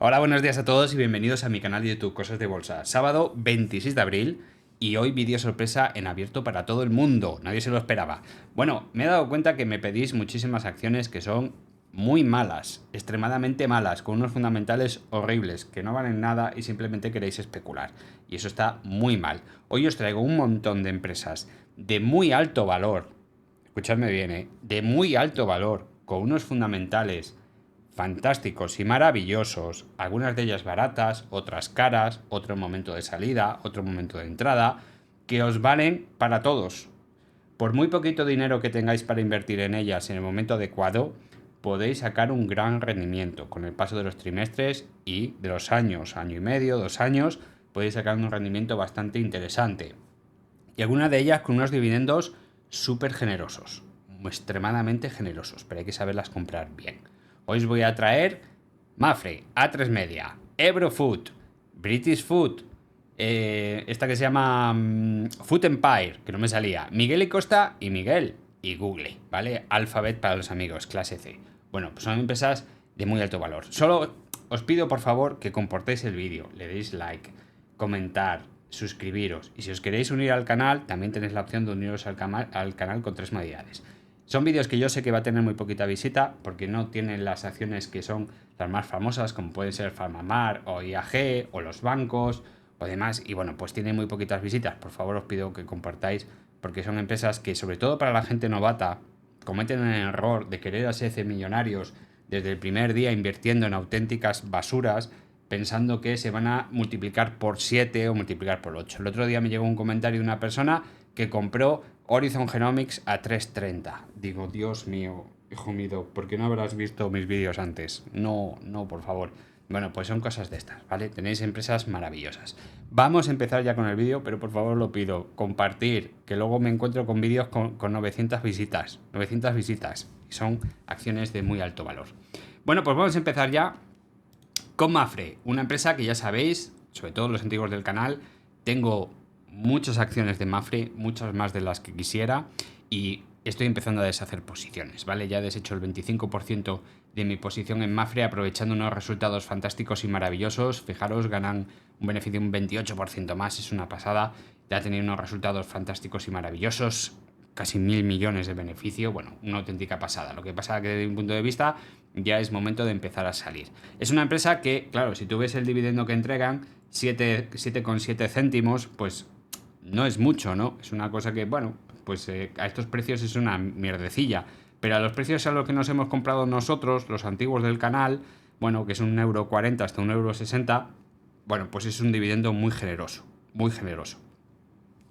Hola, buenos días a todos y bienvenidos a mi canal de YouTube Cosas de Bolsa. Sábado 26 de abril y hoy vídeo sorpresa en abierto para todo el mundo. Nadie se lo esperaba. Bueno, me he dado cuenta que me pedís muchísimas acciones que son muy malas, extremadamente malas, con unos fundamentales horribles, que no valen nada y simplemente queréis especular. Y eso está muy mal. Hoy os traigo un montón de empresas de muy alto valor. Escuchadme bien, de muy alto valor, con unos fundamentales fantásticos y maravillosos, algunas de ellas baratas, otras caras, otro momento de salida, otro momento de entrada, que os valen para todos. Por muy poquito dinero que tengáis para invertir en ellas en el momento adecuado, podéis sacar un gran rendimiento. Con el paso de los trimestres y de los años, año y medio, 2 años, podéis sacar un rendimiento bastante interesante. Y algunas de ellas con unos dividendos súper generosos, extremadamente generosos, pero hay que saberlas comprar bien. Hoy os voy a traer Mapfre, A3 Media, Ebrofood, British Food, esta que se llama Food Empire, que no me salía, Miguel y Costa y Miguel y Google, ¿vale? Alphabet para los amigos, clase C. Bueno, pues son empresas de muy alto valor. Solo os pido por favor que compartáis el vídeo, le deis like, comentar, suscribiros. Y si os queréis unir al canal, también tenéis la opción de uniros al canal con 3 modalidades. Son vídeos que yo sé que va a tener muy poquita visita porque no tienen las acciones que son las más famosas, como pueden ser Farmamar o IAG o los bancos o demás. Y bueno, pues tienen muy poquitas visitas. Por favor, os pido que compartáis porque son empresas que, sobre todo para la gente novata, cometen el error de querer hacerse millonarios desde el primer día invirtiendo en auténticas basuras, pensando que se van a multiplicar por 7 o multiplicar por 8. El otro día me llegó un comentario de una persona que compró Horizon Genomics a 3.30. Digo, Dios mío, hijo mío, ¿por qué no habrás visto mis vídeos antes? No, por favor. Bueno, pues son cosas de estas, ¿vale? Tenéis empresas maravillosas. Vamos a empezar ya con el vídeo, pero por favor lo pido, compartir, que luego me encuentro con vídeos con 900 visitas. 900 visitas. Y son acciones de muy alto valor. Bueno, pues vamos a empezar ya con Mapfre, una empresa que ya sabéis, sobre todo los antiguos del canal, tengo muchas acciones de Mapfre, muchas más de las que quisiera, y estoy empezando a deshacer posiciones, ¿vale? Ya he deshecho el 25% de mi posición en Mapfre, aprovechando unos resultados fantásticos y maravillosos. Fijaros, ganan un beneficio de un 28% más, es una pasada. Ya ha tenido unos resultados fantásticos y maravillosos, casi 1.000 millones de beneficio, bueno, una auténtica pasada. Lo que pasa es que desde mi punto de vista ya es momento de empezar a salir. Es una empresa que, claro, si tú ves el dividendo que entregan, 7,7 céntimos, pues no es mucho, ¿no? Es una cosa que, bueno, pues a estos precios es una mierdecilla. Pero a los precios a los que nos hemos comprado nosotros, los antiguos del canal, bueno, que es 1,40 € hasta 1,60 €, bueno, pues es un dividendo muy generoso, muy generoso.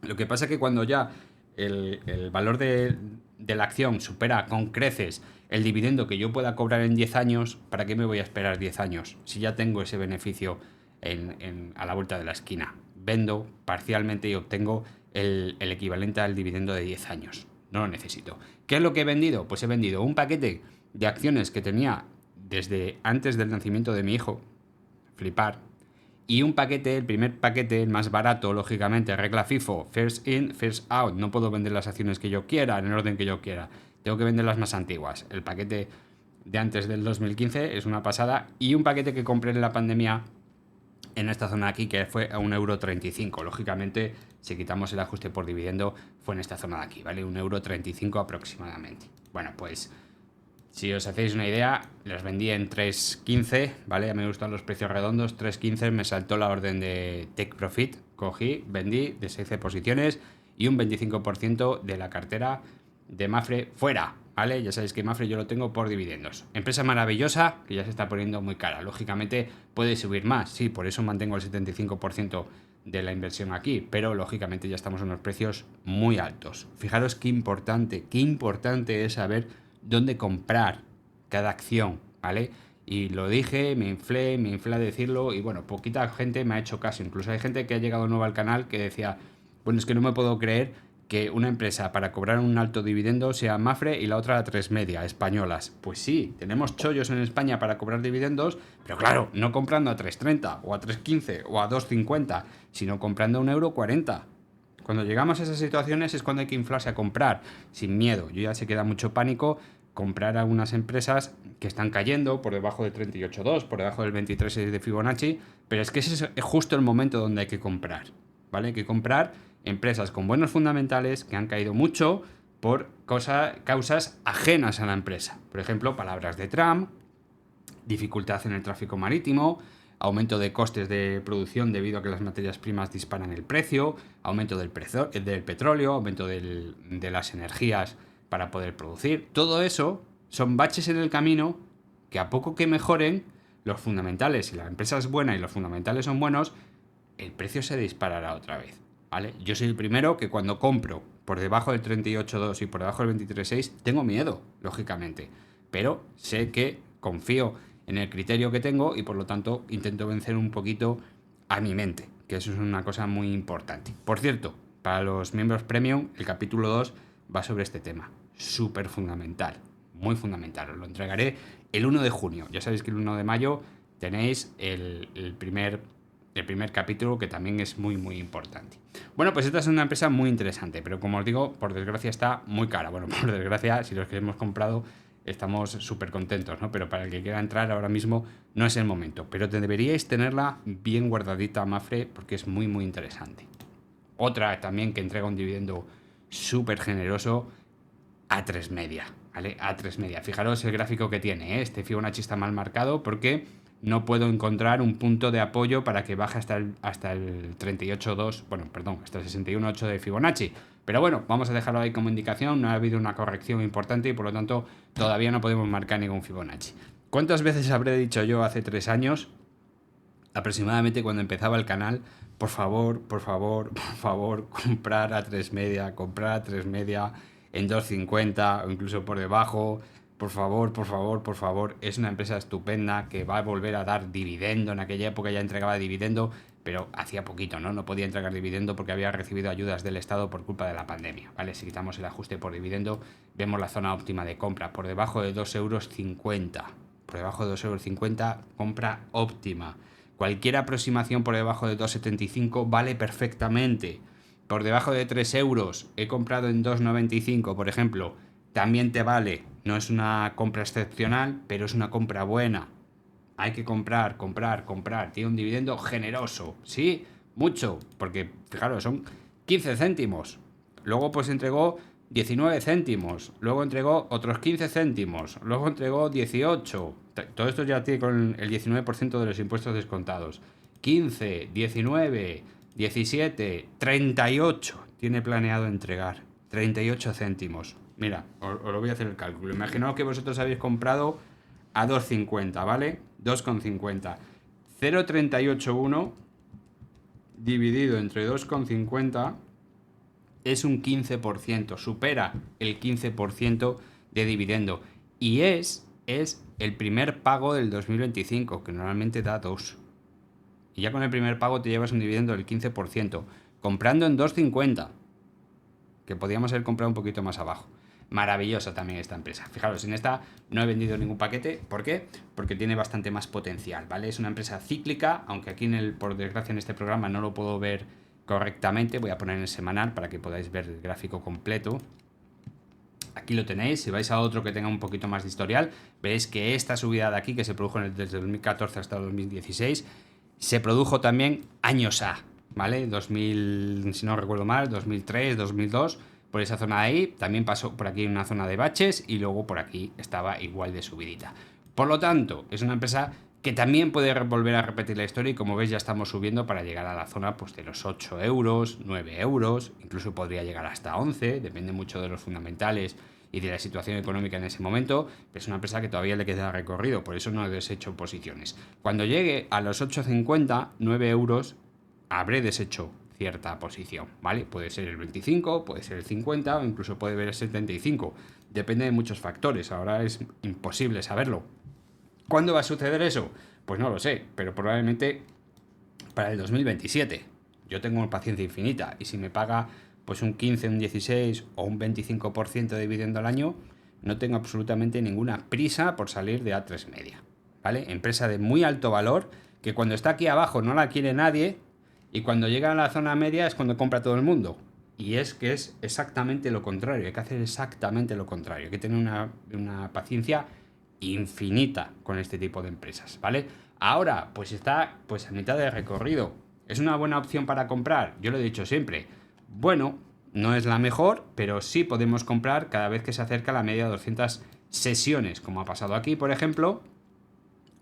Lo que pasa es que cuando ya el valor de la acción supera con creces el dividendo que yo pueda cobrar en 10 años, ¿para qué me voy a esperar 10 años? Si ya tengo ese beneficio a la vuelta de la esquina. Vendo parcialmente y obtengo el equivalente al dividendo de 10 años. No lo necesito. ¿Qué es lo que he vendido? Pues he vendido un paquete de acciones que tenía desde antes del nacimiento de mi hijo. Flipar. Y un paquete, el primer paquete, el más barato, lógicamente, regla FIFO, first in, first out. No puedo vender las acciones que yo quiera, en el orden que yo quiera. Tengo que vender las más antiguas. El paquete de antes del 2015 es una pasada. Y un paquete que compré en la pandemia en esta zona de aquí, que fue a 1,35 €. Lógicamente, si quitamos el ajuste por dividendo, fue en esta zona de aquí, ¿vale? 1,35 € aproximadamente. Bueno, pues si os hacéis una idea, las vendí en 3.15, ¿vale? A mí me gustan los precios redondos. 3.15 me saltó la orden de Take Profit. Cogí, vendí, deshice posiciones y un 25% de la cartera de Mapfre fuera, ¿vale? Ya sabéis que Mapfre yo lo tengo por dividendos. Empresa maravillosa que ya se está poniendo muy cara. Lógicamente puede subir más, sí, por eso mantengo el 75% de la inversión aquí, pero lógicamente ya estamos en unos precios muy altos. Fijaros qué importante es saber dónde comprar cada acción, ¿vale? Y lo dije, me inflé a decirlo y bueno, poquita gente me ha hecho caso. Incluso hay gente que ha llegado nueva al canal que decía, bueno, es que no me puedo creer que una empresa para cobrar un alto dividendo sea Mapfre y la otra A3 Media, españolas. Pues sí, tenemos chollos en España para cobrar dividendos, pero claro, no comprando a 3,30 o a 3,15 o a 2,50, sino comprando a 1,40 €. Cuando llegamos a esas situaciones es cuando hay que inflarse a comprar, sin miedo. Yo ya se queda mucho pánico comprar a unas empresas que están cayendo por debajo de 38.2, por debajo del 23.6 de Fibonacci, pero es que ese es justo el momento donde hay que comprar, ¿vale? Hay que comprar empresas con buenos fundamentales que han caído mucho por causas ajenas a la empresa. Por ejemplo, palabras de Trump, dificultad en el tráfico marítimo, aumento de costes de producción debido a que las materias primas disparan el precio, aumento del petróleo, aumento de las energías para poder producir. Todo eso son baches en el camino que a poco que mejoren los fundamentales, si la empresa es buena y los fundamentales son buenos, el precio se disparará otra vez, ¿vale? Yo soy el primero que cuando compro por debajo del 38.2 y por debajo del 23.6 tengo miedo, lógicamente, pero sé que confío en el criterio que tengo y por lo tanto intento vencer un poquito a mi mente, que eso es una cosa muy importante. Por cierto, para los miembros premium, el capítulo 2 va sobre este tema, súper fundamental, muy fundamental. Os lo entregaré el 1 de junio. Ya sabéis que el 1 de mayo tenéis el primer capítulo, que también es muy muy importante. Bueno, pues esta es una empresa muy interesante, pero como os digo, por desgracia está muy cara. Bueno, por desgracia, si los que hemos comprado estamos súper contentos, ¿no? Pero para el que quiera entrar ahora mismo no es el momento. Pero deberíais tenerla bien guardadita, Mapfre, porque es muy muy interesante. Otra también que entrega un dividendo súper generoso, A3 Media, ¿vale? A3 Media. Fijaros el gráfico que tiene, ¿eh? Este Fibonacci está mal marcado porque no puedo encontrar un punto de apoyo para que baje hasta el 38.2, bueno, perdón, hasta el 61.8 de Fibonacci. Pero bueno, vamos a dejarlo ahí como indicación, no ha habido una corrección importante y por lo tanto todavía no podemos marcar ningún Fibonacci. ¿Cuántas veces habré dicho yo hace 3 años, aproximadamente cuando empezaba el canal, por favor, comprar A3 Media en 2.50 o incluso por debajo? Por favor, es una empresa estupenda que va a volver a dar dividendo. En aquella época ya entregaba dividendo, pero hacía poquito, ¿no? No podía entregar dividendo porque había recibido ayudas del Estado por culpa de la pandemia, ¿vale? Si quitamos el ajuste por dividendo, vemos la zona óptima de compra, por debajo de 2,50 euros. Por debajo de 2,50 euros, compra óptima. Cualquier aproximación por debajo de 2,75 vale perfectamente. Por debajo de 3 euros, he comprado en 2,95, por ejemplo, también te vale. No es una compra excepcional, pero es una compra buena. Hay que comprar. Tiene un dividendo generoso, ¿sí? Mucho, porque fijaros, son 15 céntimos. Luego pues entregó 19 céntimos. Luego entregó otros 15 céntimos. Luego entregó 18. Todo esto ya tiene con el 19% de los impuestos descontados. 15, 19, 17, 38. Tiene planeado entregar. 38 céntimos. Mira, os lo voy a hacer el cálculo. Imaginaos que vosotros habéis comprado a 2,50, ¿vale? 2,50. 0,381 dividido entre 2,50 es un 15%. Supera el 15% de dividendo. Y es el primer pago del 2025, que normalmente da 2. Y ya con el primer pago te llevas un dividendo del 15%. Comprando en 2,50. Que podíamos haber comprado un poquito más abajo. Maravillosa también esta empresa. Fijaros, en esta no he vendido ningún paquete. ¿Por qué? Porque tiene bastante más potencial, ¿vale? Es una empresa cíclica, aunque aquí por desgracia en este programa no lo puedo ver correctamente. Voy a poner en el semanal para que podáis ver el gráfico completo. Aquí lo tenéis. Si vais a otro que tenga un poquito más de historial, veréis que esta subida de aquí, que se produjo desde 2014 hasta 2016, se produjo también años A, ¿vale? 2000, si no recuerdo mal, 2003, 2002... Por esa zona de ahí, también pasó por aquí una zona de baches y luego por aquí estaba igual de subidita. Por lo tanto, es una empresa que también puede volver a repetir la historia y como veis ya estamos subiendo para llegar a la zona pues, de los 8 euros, 9 euros, incluso podría llegar hasta 11, depende mucho de los fundamentales y de la situación económica en ese momento, pero es una empresa que todavía le queda recorrido, por eso no he deshecho posiciones. Cuando llegue a los 8,50, 9 euros, habré deshecho cierta posición, ¿vale? Puede ser el 25, puede ser el 50 o incluso puede ver el 75. Depende de muchos factores, ahora es imposible saberlo. ¿Cuándo va a suceder eso? Pues no lo sé, pero probablemente para el 2027. Yo tengo una paciencia infinita y si me paga pues un 15, un 16 o un 25% de dividendo al año, no tengo absolutamente ninguna prisa por salir de A3 Media, ¿vale? Empresa de muy alto valor que cuando está aquí abajo no la quiere nadie. Y cuando llega a la zona media es cuando compra todo el mundo. y es que es exactamente lo contrario, hay que hacer exactamente lo contrario, hay que tener una paciencia infinita con este tipo de empresas, ¿vale? Ahora, pues está pues a mitad de recorrido. ¿Es una buena opción para comprar? Yo lo he dicho siempre. Bueno, no es la mejor, pero sí podemos comprar cada vez que se acerca la media de 200 sesiones, como ha pasado aquí, por ejemplo.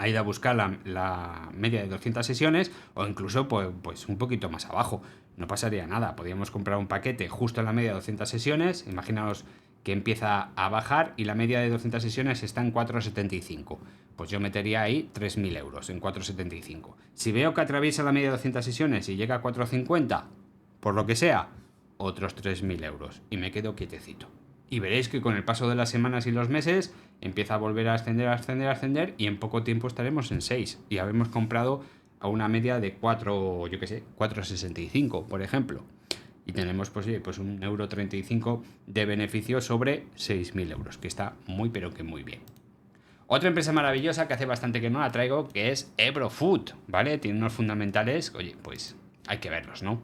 Ha ido a buscar la media de 200 sesiones o incluso pues un poquito más abajo. No pasaría nada. Podríamos comprar un paquete justo en la media de 200 sesiones. Imaginaos que empieza a bajar y la media de 200 sesiones está en 4,75. Pues yo metería ahí 3.000 euros en 4,75. Si veo que atraviesa la media de 200 sesiones y llega a 4,50, por lo que sea, otros 3.000 euros y me quedo quietecito. Y veréis que con el paso de las semanas y los meses empieza a volver a ascender, a ascender, a ascender y en poco tiempo estaremos en 6 y habremos comprado a una media de 4, yo que sé, 4,65 por ejemplo. Y tenemos pues 1,35 € de beneficio sobre 6.000 euros, que está muy pero que muy bien. Otra empresa maravillosa que hace bastante que no la traigo, que es Ebrofood, ¿vale? Tiene unos fundamentales, oye, pues hay que verlos, ¿no?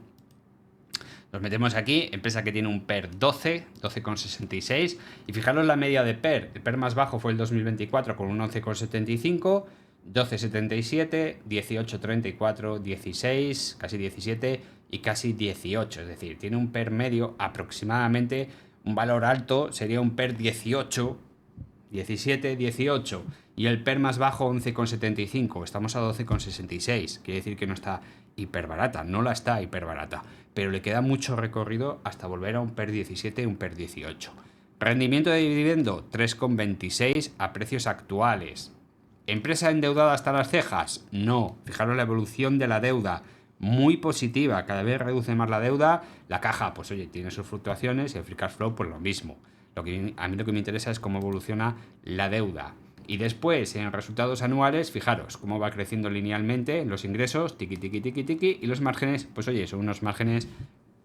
Nos metemos aquí, empresa que tiene un PER 12, 12,66. Y fijaros la media de PER. El PER más bajo fue el 2024 con un 11,75, 12,77, 18,34, 16, casi 17 y casi 18. Es decir, tiene un PER medio aproximadamente, un valor alto sería un PER 18, 17, 18 y el PER más bajo 11,75. Estamos a 12,66. Quiere decir que no está hiper barata, no la está hiper barata, pero le queda mucho recorrido hasta volver a un PER 17 y un PER 18. Rendimiento de dividendo 3,26 a precios actuales. ¿Empresa endeudada hasta las cejas? No. Fijaros la evolución de la deuda. Muy positiva, cada vez reduce más la deuda. La caja, pues oye, tiene sus fluctuaciones y el free cash flow, pues lo mismo. A mí lo que me interesa es cómo evoluciona la deuda. Y después, en resultados anuales, fijaros cómo va creciendo linealmente en los ingresos, tiqui, tiqui, tiqui, tiqui, y los márgenes, pues oye, son unos márgenes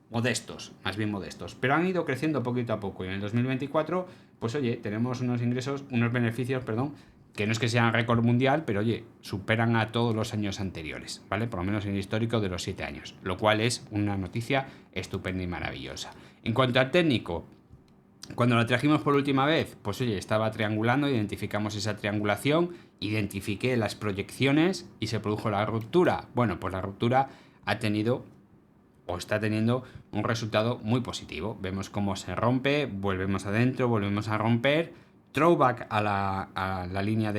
modestos, más bien modestos, pero han ido creciendo poquito a poco. Y en el 2024, pues oye, tenemos unos ingresos, unos beneficios, perdón, que no es que sean récord mundial, pero oye, superan a todos los años anteriores, ¿vale? Por lo menos en el histórico de los 7 años, lo cual es una noticia estupenda y maravillosa. En cuanto al técnico, cuando la trajimos por última vez, pues oye, estaba triangulando, identificamos esa triangulación, identifiqué las proyecciones y se produjo la ruptura. Bueno, pues la ruptura ha tenido o está teniendo un resultado muy positivo. Vemos cómo se rompe, volvemos adentro, volvemos a romper, throwback a la línea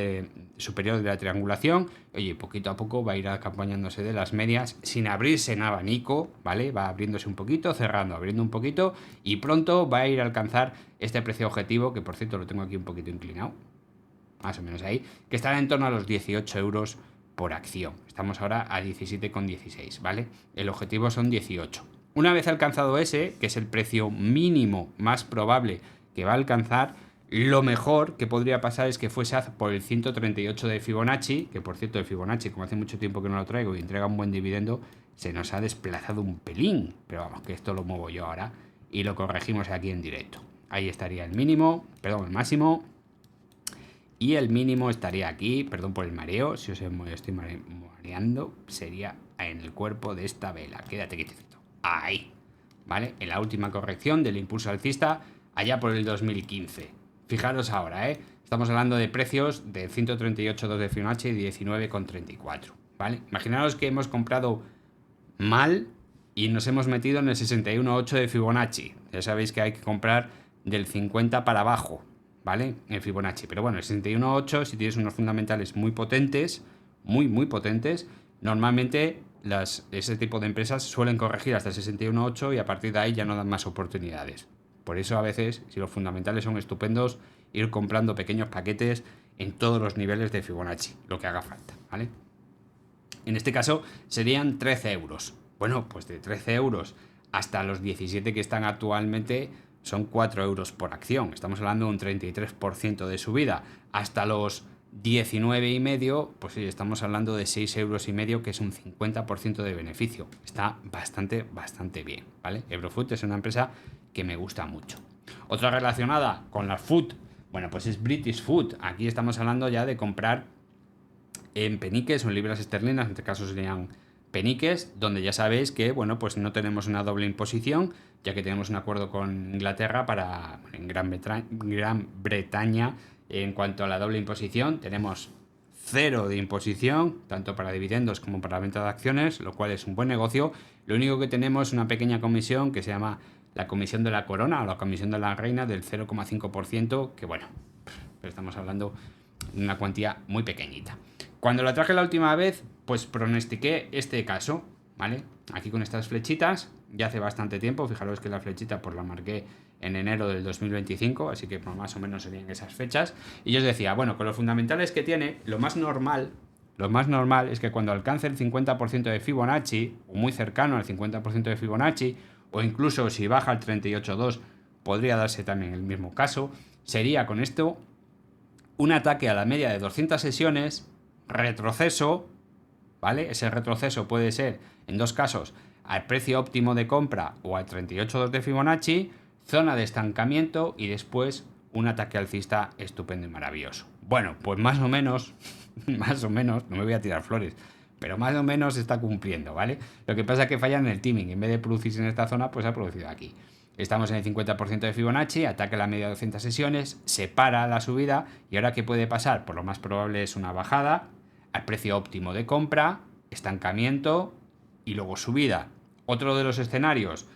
superior de la triangulación. Oye, poquito a poco va a ir acompañándose de las medias sin abrirse en abanico, ¿vale? Va abriéndose un poquito, cerrando, abriendo un poquito y pronto va a ir a alcanzar este precio objetivo, que por cierto lo tengo aquí un poquito inclinado, más o menos ahí, que estará en torno a los 18 euros por acción. Estamos ahora a 17,16, ¿vale? El objetivo son 18. Una vez alcanzado ese, que es el precio mínimo más probable que va a alcanzar, lo mejor que podría pasar es que fuese por el 138 de Fibonacci, que por cierto el Fibonacci, como hace mucho tiempo que no lo traigo y entrega un buen dividendo, se nos ha desplazado un pelín. Pero vamos, que esto lo muevo yo ahora y lo corregimos aquí en directo. Ahí estaría el mínimo, perdón, el máximo. Y el mínimo estaría aquí, perdón por el mareo, si os estoy mareando, sería en el cuerpo de esta vela. Quédate quietecito. Ahí, ¿vale? En la última corrección del impulso alcista, allá por el 2015. Fijaros ahora, ¿eh? Estamos hablando de precios de 138,2 de Fibonacci y 19,34, ¿vale? Imaginaos que hemos comprado mal y nos hemos metido en el 61,8 de Fibonacci. Ya sabéis que hay que comprar del 50 para abajo, ¿vale? El Fibonacci. Pero bueno, el 61,8, si tienes unos fundamentales muy potentes, muy potentes, normalmente ese tipo de empresas suelen corregir hasta el 61,8 y a partir de ahí ya no dan más oportunidades. Por eso a veces, si los fundamentales son estupendos, ir comprando pequeños paquetes en todos los niveles de Fibonacci, lo que haga falta, ¿vale? En este caso serían 13 euros. Bueno, pues de 13 euros hasta los 17 que están actualmente son 4 euros por acción. Estamos hablando de un 33% de subida. Hasta los 19,5, pues sí, estamos hablando de 6 euros y medio, que es un 50% de beneficio. Está bastante bien, ¿vale? Ebrofood es una empresa que me gusta mucho. Otra relacionada con la food, bueno, pues es British Food. Aquí estamos hablando ya de comprar en peniques o en libras esterlinas, en este caso serían peniques, donde ya sabéis que, bueno, pues no tenemos una doble imposición, ya que tenemos un acuerdo con Inglaterra en Gran Bretaña, en cuanto a la doble imposición, tenemos cero de imposición, tanto para dividendos como para la venta de acciones, lo cual es un buen negocio. Lo único que tenemos es una pequeña comisión que se llama la comisión de la corona o la comisión de la reina del 0,5%, que bueno, pero estamos hablando de una cuantía muy pequeñita. Cuando la traje la última vez, pues pronostiqué este caso, ¿vale? Aquí con estas flechitas, ya hace bastante tiempo, fijaros que la flechita pues la marqué en enero del 2025, así que pues, más o menos serían esas fechas. Y yo os decía, bueno, con los fundamentales que tiene, lo más normal es que cuando alcance el 50% de Fibonacci, o muy cercano al 50% de Fibonacci, o incluso si baja al 38,2, podría darse también el mismo caso, sería con esto un ataque a la media de 200 sesiones, retroceso, ¿vale? Ese retroceso puede ser, en dos casos, al precio óptimo de compra o al 38,2 de Fibonacci, zona de estancamiento y después un ataque alcista estupendo y maravilloso. Bueno, pues más o menos, no me voy a tirar flores, pero más o menos se está cumpliendo, ¿vale? Lo que pasa es que falla en el timing. En vez de producirse en esta zona, pues ha producido aquí. Estamos en el 50% de Fibonacci, ataca la media de 200 sesiones, se para la subida y ahora ¿qué puede pasar? Pues lo más probable es una bajada al precio óptimo de compra, estancamiento y luego subida. Otro de los escenarios,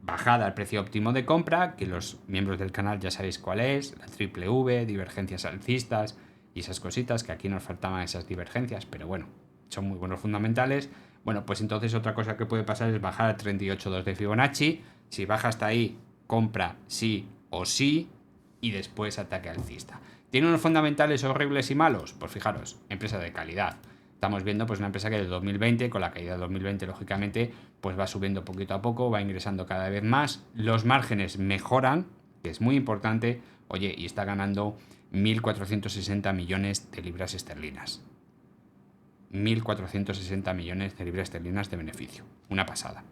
bajada al precio óptimo de compra, que los miembros del canal ya sabéis cuál es, la triple V, divergencias alcistas y esas cositas, que aquí nos faltaban esas divergencias, pero bueno, son muy buenos fundamentales. Bueno, pues entonces otra cosa que puede pasar es bajar al 38,2 de Fibonacci. Si baja hasta ahí, compra sí o sí y después ataque alcista. ¿Tiene unos fundamentales horribles y malos? Pues fijaros, empresa de calidad. Estamos viendo pues una empresa que de 2020, con la caída de 2020 lógicamente, pues va subiendo poquito a poco, va ingresando cada vez más, los márgenes mejoran, que es muy importante, oye, y está ganando 1.460 millones de libras esterlinas. 1.460 millones de libras esterlinas de beneficio. Una pasada.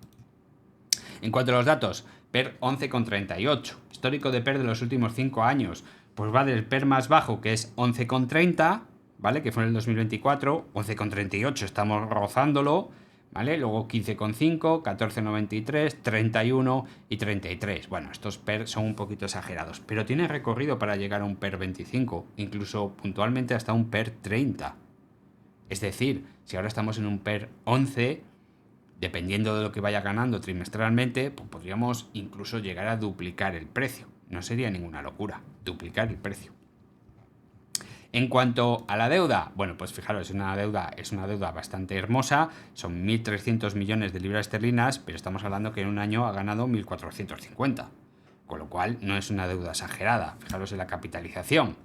En cuanto a los datos, PER 11,38. Histórico de PER de los últimos 5 años. Pues va del PER más bajo, que es 11,30, ¿vale? Que fue en el 2024. 11,38, estamos rozándolo, ¿vale? Luego 15,5, 14,93, 31 y 33. Bueno, estos PER son un poquito exagerados, pero tiene recorrido para llegar a un PER 25, incluso puntualmente hasta un PER 30. Es decir, si ahora estamos en un PER 11, dependiendo de lo que vaya ganando trimestralmente, pues podríamos incluso llegar a duplicar el precio. No sería ninguna locura, duplicar el precio. En cuanto a la deuda, bueno, pues fijaros, es una deuda bastante hermosa, son 1.300 millones de libras esterlinas, pero estamos hablando que en un año ha ganado 1.450, con lo cual no es una deuda exagerada. Fijaros en la capitalización,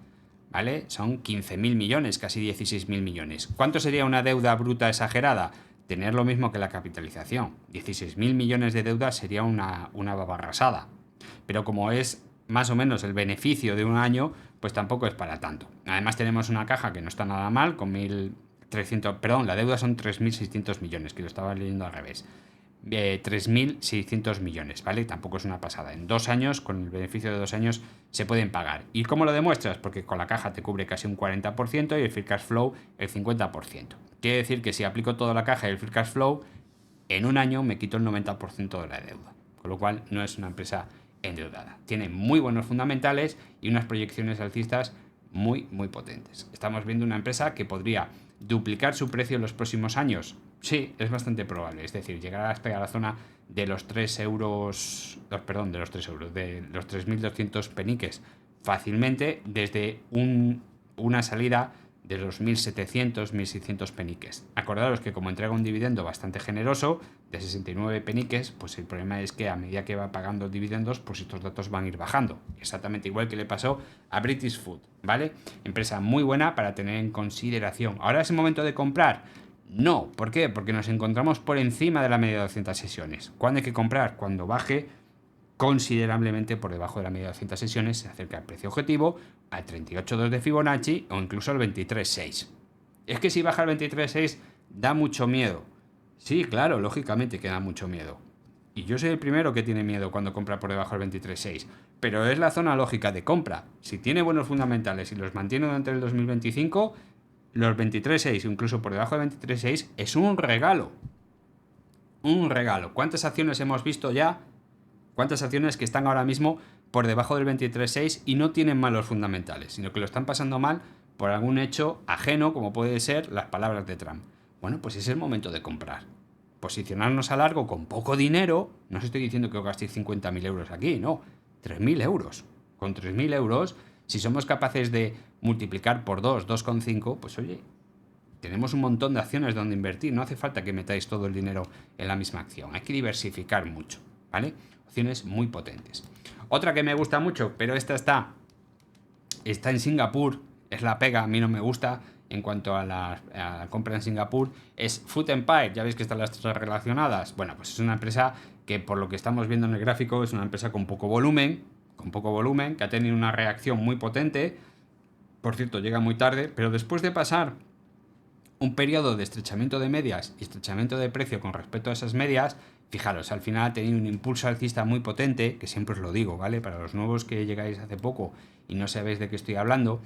¿vale? Son 15.000 millones, casi 16.000 millones. ¿Cuánto sería una deuda bruta exagerada? Tener lo mismo que la capitalización. 16.000 millones de deuda sería una babarrasada. Pero como es más o menos el beneficio de un año, pues tampoco es para tanto. Además tenemos una caja que no está nada mal, con 1.300... Perdón, la deuda son 3.600 millones, que lo estaba leyendo al revés. 3.600 millones, ¿vale? Tampoco es una pasada. En 2 años, con el beneficio de 2 años, se pueden pagar. ¿Y cómo lo demuestras? Porque con la caja te cubre casi un 40% y el free cash flow el 50%. Quiere decir que si aplico toda la caja y el free cash flow, en un año me quito el 90% de la deuda. Con lo cual no es una empresa endeudada. Tiene muy buenos fundamentales y unas proyecciones alcistas muy, muy potentes. Estamos viendo una empresa que podría duplicar su precio en los próximos años. Sí, es bastante probable. Es decir, llegar hasta la zona de los 3 euros, perdón, de los 3 euros, de los 3.200 peniques fácilmente desde una salida de los 1.700, 1.600 peniques. Acordaros que como entrega un dividendo bastante generoso, de 69 peniques, pues el problema es que a medida que va pagando dividendos, pues estos datos van a ir bajando. Exactamente igual que le pasó a British Food, ¿vale? Empresa muy buena para tener en consideración. ¿Ahora es el momento de comprar? No. ¿Por qué? Porque nos encontramos por encima de la media de 200 sesiones. ¿Cuándo hay que comprar? Cuando baje considerablemente por debajo de la media de 200 sesiones, se acerca al precio objetivo, al 38,2 de Fibonacci o incluso al 23,6. Es que si baja al 23,6 da mucho miedo. Sí, claro, lógicamente que da mucho miedo. Y yo soy el primero que tiene miedo cuando compra por debajo del 23,6. Pero es la zona lógica de compra. Si tiene buenos fundamentales y los mantiene durante el 2025, los 23,6, incluso por debajo del 23,6, es un regalo. Un regalo. ¿Cuántas acciones hemos visto ya? ¿Cuántas acciones que están ahora mismo por debajo del 23.6 y no tienen malos fundamentales, sino que lo están pasando mal por algún hecho ajeno, como puede ser las palabras de Trump? Bueno, pues es el momento de comprar. Posicionarnos a largo con poco dinero. No os estoy diciendo que os gastéis 50.000 euros aquí, no, 3.000 euros. Con 3.000 euros, si somos capaces de multiplicar por 2,5, pues oye, tenemos un montón de acciones donde invertir. No hace falta que metáis todo el dinero en la misma acción. Hay que diversificar mucho, ¿vale? Opciones muy potentes. Otra que me gusta mucho, pero esta está en Singapur, es la pega, a mí no me gusta en cuanto a la compra en Singapur, es Food Empire. Ya veis que están las tres relacionadas. Bueno, pues es una empresa que, por lo que estamos viendo en el gráfico, es una empresa con poco volumen, que ha tenido una reacción muy potente. Por cierto, llega muy tarde, pero después de pasar un periodo de estrechamiento de medias y estrechamiento de precio con respecto a esas medias, fijaros, al final ha tenido un impulso alcista muy potente, que siempre os lo digo, ¿vale? Para los nuevos que llegáis hace poco y no sabéis de qué estoy hablando,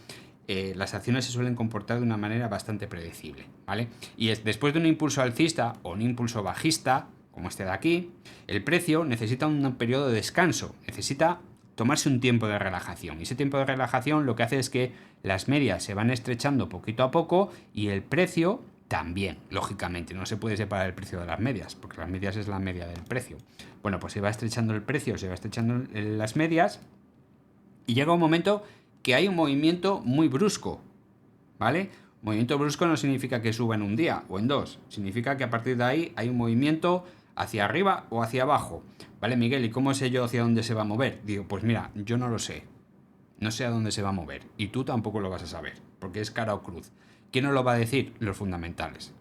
las acciones se suelen comportar de una manera bastante predecible, ¿vale? Y después de un impulso alcista o un impulso bajista, como este de aquí, el precio necesita un periodo de descanso, necesita tomarse un tiempo de relajación. Y ese tiempo de relajación lo que hace es que las medias se van estrechando poquito a poco y el precio también, lógicamente. No se puede separar el precio de las medias, porque las medias es la media del precio. Bueno, pues se va estrechando el precio, se va estrechando las medias y llega un momento que hay un movimiento muy brusco, ¿vale? Movimiento brusco no significa que suba en un día o en dos, significa que a partir de ahí hay un movimiento hacia arriba o hacia abajo. Vale, Miguel, ¿y cómo sé yo hacia dónde se va a mover? Digo, pues mira, yo no lo sé. No sé a dónde se va a mover. Y tú tampoco lo vas a saber, porque es cara o cruz. ¿Quién nos lo va a decir? Los fundamentales.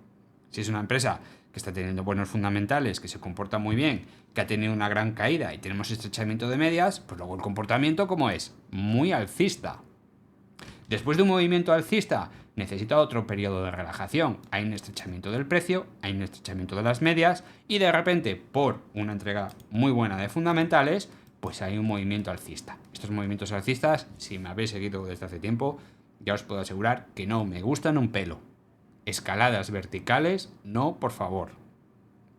Si es una empresa que está teniendo buenos fundamentales, que se comporta muy bien, que ha tenido una gran caída y tenemos estrechamiento de medias, pues luego el comportamiento, ¿cómo es? Muy alcista. Después de un movimiento alcista, necesita otro periodo de relajación. Hay un estrechamiento del precio, hay un estrechamiento de las medias y de repente, por una entrega muy buena de fundamentales, pues hay un movimiento alcista. Estos movimientos alcistas, si me habéis seguido desde hace tiempo, ya os puedo asegurar que no me gustan un pelo. Escaladas verticales, no, por favor.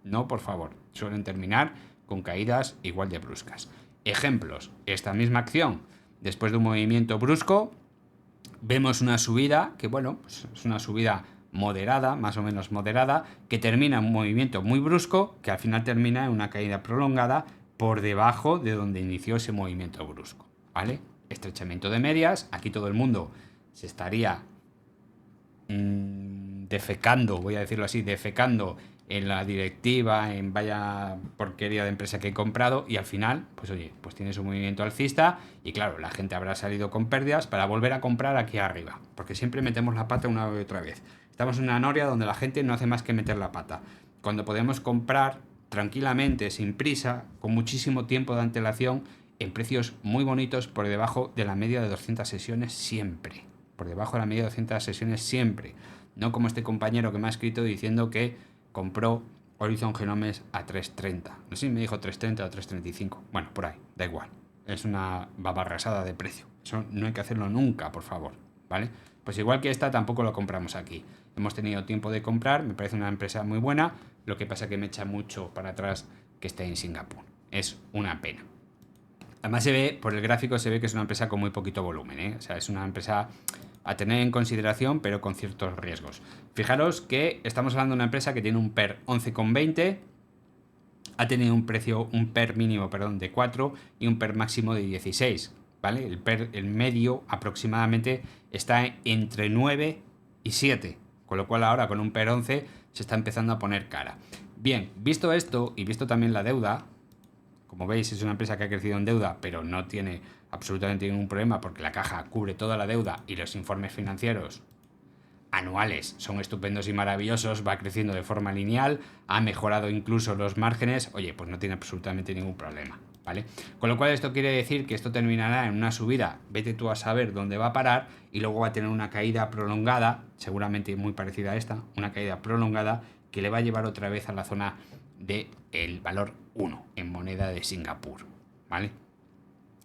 No, por favor. Suelen terminar con caídas igual de bruscas. Ejemplos, esta misma acción, después de un movimiento brusco, vemos una subida que, bueno, pues es una subida moderada, más o menos moderada, que termina en un movimiento muy brusco, que al final termina en una caída prolongada por debajo de donde inició ese movimiento brusco, ¿vale? Estrechamiento de medias, aquí todo el mundo se estaría defecando, voy a decirlo así, defecando en la directiva, en vaya porquería de empresa que he comprado, y al final, pues oye, pues tienes un movimiento alcista y claro, la gente habrá salido con pérdidas para volver a comprar aquí arriba, porque siempre metemos la pata una y otra vez. Estamos en una noria donde la gente no hace más que meter la pata, cuando podemos comprar tranquilamente, sin prisa, con muchísimo tiempo de antelación, en precios muy bonitos por debajo de la media de 200 sesiones siempre. Por debajo de la media de 200 sesiones siempre. No como este compañero que me ha escrito diciendo que compró Horizon Genomes a 3.30. No sé si me dijo 3.30 o 3.35. Bueno, por ahí, da igual. Es una babarrasada de precio. Eso no hay que hacerlo nunca, por favor, ¿vale? Pues igual que esta, tampoco lo compramos aquí. Hemos tenido tiempo de comprar, me parece una empresa muy buena, lo que pasa que me echa mucho para atrás que esté en Singapur. Es una pena. Además se ve, por el gráfico se ve que es una empresa con muy poquito volumen, ¿eh? O sea, es una empresa a tener en consideración, pero con ciertos riesgos. Fijaros que estamos hablando de una empresa que tiene un PER 11,20, ha tenido un PER mínimo, de 4 y un PER máximo de 16, ¿vale? El PER, el medio aproximadamente está entre 9 y 7, con lo cual ahora con un PER 11 se está empezando a poner cara. Bien, visto esto y visto también la deuda, como veis es una empresa que ha crecido en deuda, pero no tiene absolutamente ningún problema porque la caja cubre toda la deuda y los informes financieros anuales son estupendos y maravillosos, va creciendo de forma lineal, ha mejorado incluso los márgenes, oye, pues no tiene absolutamente ningún problema, ¿vale? Con lo cual esto quiere decir que esto terminará en una subida, vete tú a saber dónde va a parar, y luego va a tener una caída prolongada, seguramente muy parecida a esta, una caída prolongada que le va a llevar otra vez a la zona del valor 1 en moneda de Singapur, ¿vale?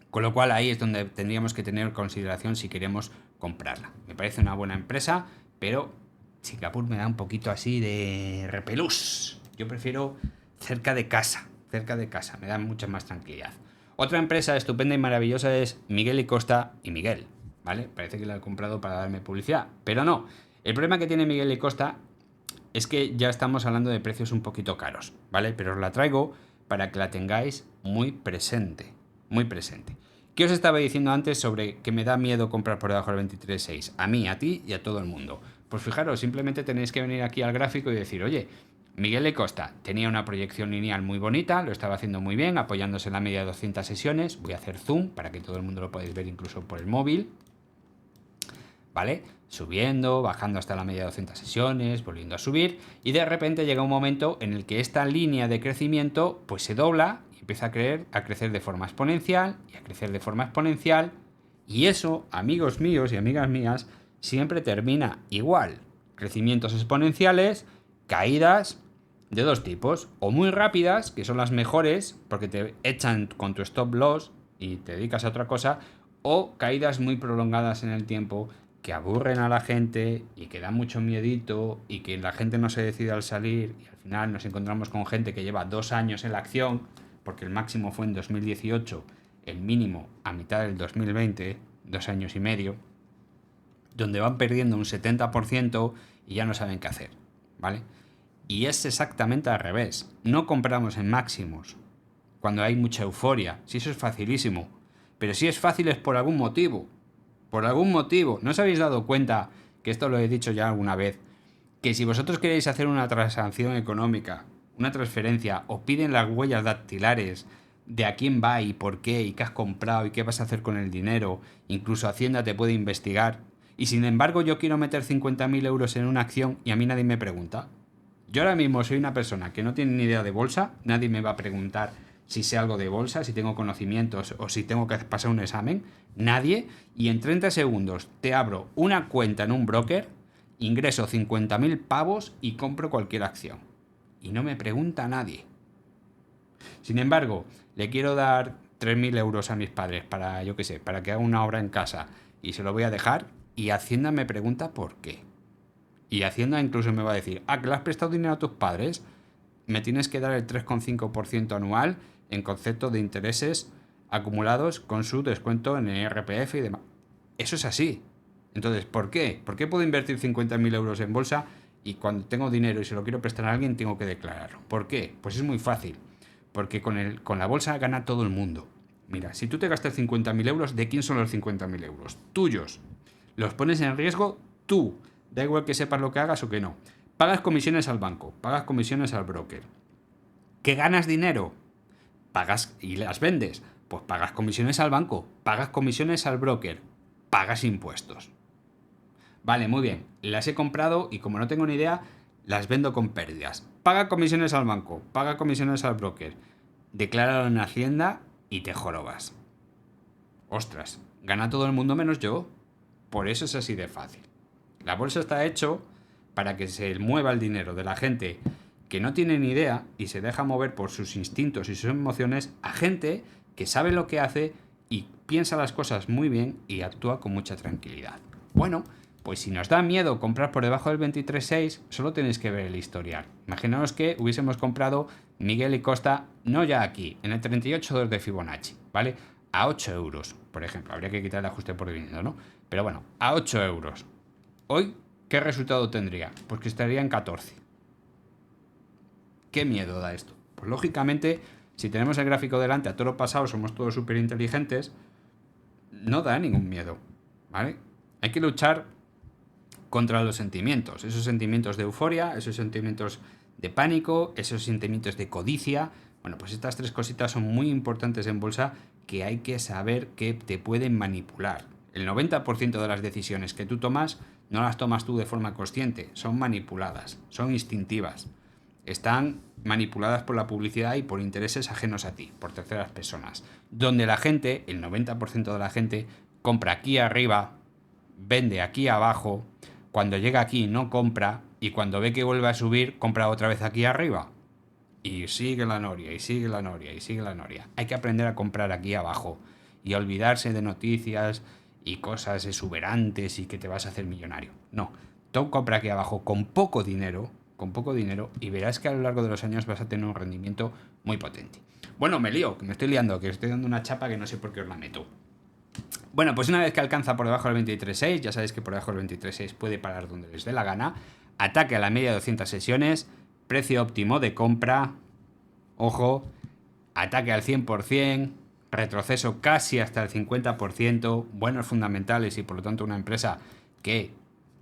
Con lo cual ahí es donde tendríamos que tener consideración si queremos comprarla. Me parece una buena empresa, pero Singapur me da un poquito así de repelús. Yo prefiero cerca de casa, cerca de casa, me da mucha más tranquilidad. Otra empresa estupenda y maravillosa es Miguel y Costa y Miguel, ¿vale? Parece que la he comprado para darme publicidad, pero no. El problema que tiene Miguel y Costa es que ya estamos hablando de precios un poquito caros, ¿vale? Pero os la traigo para que la tengáis muy presente, muy presente. ¿Qué os estaba diciendo antes sobre que me da miedo comprar por debajo del 23.6? A mí, a ti y a todo el mundo. Pues fijaros, simplemente tenéis que venir aquí al gráfico y decir, oye, Miguel de Costa tenía una proyección lineal muy bonita, lo estaba haciendo muy bien, apoyándose en la media de 200 sesiones. Voy a hacer zoom para que todo el mundo lo podáis ver incluso por el móvil. ¿Vale? Subiendo, bajando hasta la media de 200 sesiones, volviendo a subir, y de repente llega un momento en el que esta línea de crecimiento pues se dobla y empieza a crecer de forma exponencial y a crecer de forma exponencial, y eso, amigos míos y amigas mías, siempre termina igual. Crecimientos exponenciales, caídas de dos tipos, o muy rápidas, que son las mejores, porque te echan con tu stop loss y te dedicas a otra cosa, o caídas muy prolongadas en el tiempo, que aburren a la gente y que dan mucho miedito y que la gente no se decide al salir, y al final nos encontramos con gente que lleva 2 años en la acción, porque el máximo fue en 2018, el mínimo a mitad del 2020, 2 años y medio, donde van perdiendo un 70% y ya no saben qué hacer, ¿vale? Y es exactamente al revés. No compramos en máximos cuando hay mucha euforia. Si eso es facilísimo. Pero si es fácil es por algún motivo. Por algún motivo. ¿No os habéis dado cuenta, que esto lo he dicho ya alguna vez, que si vosotros queréis hacer una transacción económica, una transferencia, os piden las huellas dactilares de a quién va y por qué y qué has comprado y qué vas a hacer con el dinero? Incluso Hacienda te puede investigar. Y sin embargo yo quiero meter 50.000 euros en una acción y a mí nadie me pregunta. Yo ahora mismo soy una persona que no tiene ni idea de bolsa, nadie me va a preguntar si sé algo de bolsa, si tengo conocimientos o si tengo que pasar un examen, nadie, y en 30 segundos te abro una cuenta en un broker, ingreso 50.000 pavos y compro cualquier acción. Y no me pregunta nadie. Sin embargo, le quiero dar 3.000 euros a mis padres para, yo qué sé, para que haga una obra en casa y se lo voy a dejar y Hacienda me pregunta por qué. Y Hacienda incluso me va a decir, que le has prestado dinero a tus padres, me tienes que dar el 3,5% anual en concepto de intereses acumulados con su descuento en el IRPF y demás. Eso es así. Entonces, ¿por qué? ¿Por qué puedo invertir 50.000 euros en bolsa y cuando tengo dinero y se lo quiero prestar a alguien tengo que declararlo? ¿Por qué? Pues es muy fácil. Porque con la bolsa gana todo el mundo. Mira, si tú te gastas 50.000 euros, ¿de quién son los 50.000 euros? Tuyos. Los pones en riesgo tú. Da igual que sepas lo que hagas o que no. Pagas comisiones al banco, pagas comisiones al broker. ¿Que ganas dinero? Pagas y las vendes. Pues pagas comisiones al banco, pagas comisiones al broker, pagas impuestos. Vale, muy bien. Las he comprado y como no tengo ni idea, las vendo con pérdidas. Paga comisiones al banco, paga comisiones al broker. Decláralo en Hacienda y te jorobas. Ostras, gana todo el mundo menos yo. Por eso es así de fácil. La bolsa está hecho para que se mueva el dinero de la gente que no tiene ni idea y se deja mover por sus instintos y sus emociones a gente que sabe lo que hace y piensa las cosas muy bien y actúa con mucha tranquilidad. Bueno, pues si nos da miedo comprar por debajo del 23.6, solo tenéis que ver el historial. Imaginaos que hubiésemos comprado Miguel y Costa, no ya aquí, en el 38.2 de Fibonacci, ¿vale? A 8 euros, por ejemplo. Habría que quitar el ajuste por dividendo, ¿no? Pero bueno, a 8 euros. Hoy, ¿qué resultado tendría? Pues que estaría en 14. ¿Qué miedo da esto? Pues lógicamente, si tenemos el gráfico delante a todo lo pasado, somos todos súper inteligentes, no da ningún miedo, ¿vale? Hay que luchar contra los sentimientos, esos sentimientos de euforia, esos sentimientos de pánico, esos sentimientos de codicia. Bueno, pues estas tres cositas son muy importantes en bolsa que hay que saber que te pueden manipular. El 90% de las decisiones que tú tomas no las tomas tú de forma consciente, son manipuladas, son instintivas. Están manipuladas por la publicidad y por intereses ajenos a ti, por terceras personas. Donde la gente, el 90% de la gente, compra aquí arriba, vende aquí abajo, cuando llega aquí no compra y cuando ve que vuelve a subir, compra otra vez aquí arriba. Y sigue la noria, y sigue la noria, y sigue la noria. Hay que aprender a comprar aquí abajo y olvidarse de noticias y cosas exuberantes y que te vas a hacer millonario. No, tú compra aquí abajo con poco dinero con poco dinero, y verás que a lo largo de los años vas a tener un rendimiento muy potente. Bueno, me lío, que me estoy liando, que estoy dando una chapa que no sé por qué os la meto. Bueno, pues una vez que alcanza por debajo del 23.6, ya sabéis que por debajo del 23.6 puede parar donde les dé la gana, ataque a la media de 200 sesiones, precio óptimo de compra, ojo, ataque al 100%, retroceso casi hasta el 50%, buenos fundamentales y por lo tanto una empresa que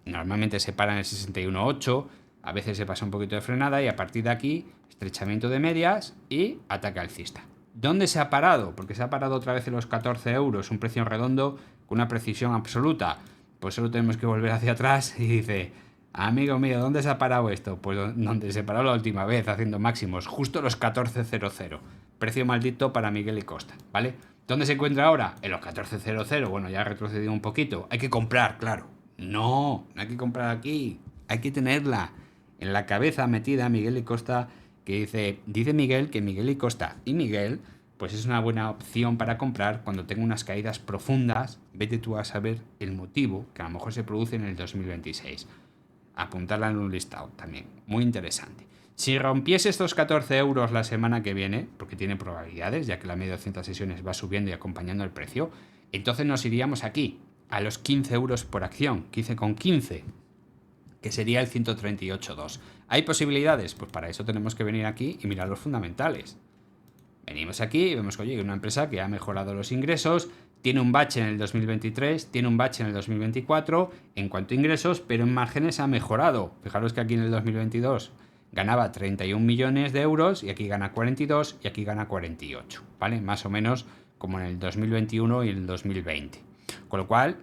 normalmente se para en el 61.8, a veces se pasa un poquito de frenada y a partir de aquí estrechamiento de medias y ataque alcista. ¿Dónde se ha parado? Porque se ha parado otra vez en los 14 euros, un precio redondo con una precisión absoluta. Pues solo tenemos que volver hacia atrás y dice, amigo mío, ¿dónde se ha parado esto? Pues donde se paró la última vez, haciendo máximos, justo los 14.00. Precio maldito para Miguel y Costa, ¿vale? ¿Dónde se encuentra ahora? En los 14.00. Bueno, ya ha retrocedido un poquito. Hay que comprar, claro. No hay que comprar aquí. Hay que tenerla en la cabeza metida Miguel y Costa, que dice Miguel que Miguel y Costa y Miguel, pues es una buena opción para comprar cuando tenga unas caídas profundas. Vete tú a saber el motivo, que a lo mejor se produce en el 2026. Apuntarla en un listado también, muy interesante. Si rompiese estos 14 euros la semana que viene, porque tiene probabilidades, ya que la media de 200 sesiones va subiendo y acompañando el precio, entonces nos iríamos aquí, a los 15 euros por acción, 15,15, que sería el 138.2. ¿Hay posibilidades? Pues para eso tenemos que venir aquí y mirar los fundamentales. Venimos aquí y vemos que, oye, una empresa que ha mejorado los ingresos, tiene un bache en el 2023, tiene un bache en el 2024 en cuanto a ingresos, pero en márgenes ha mejorado. Fijaros que aquí en el 2022 ganaba 31 millones de euros y aquí gana 42 y aquí gana 48, ¿vale? Más o menos como en el 2021 y el 2020. Con lo cual,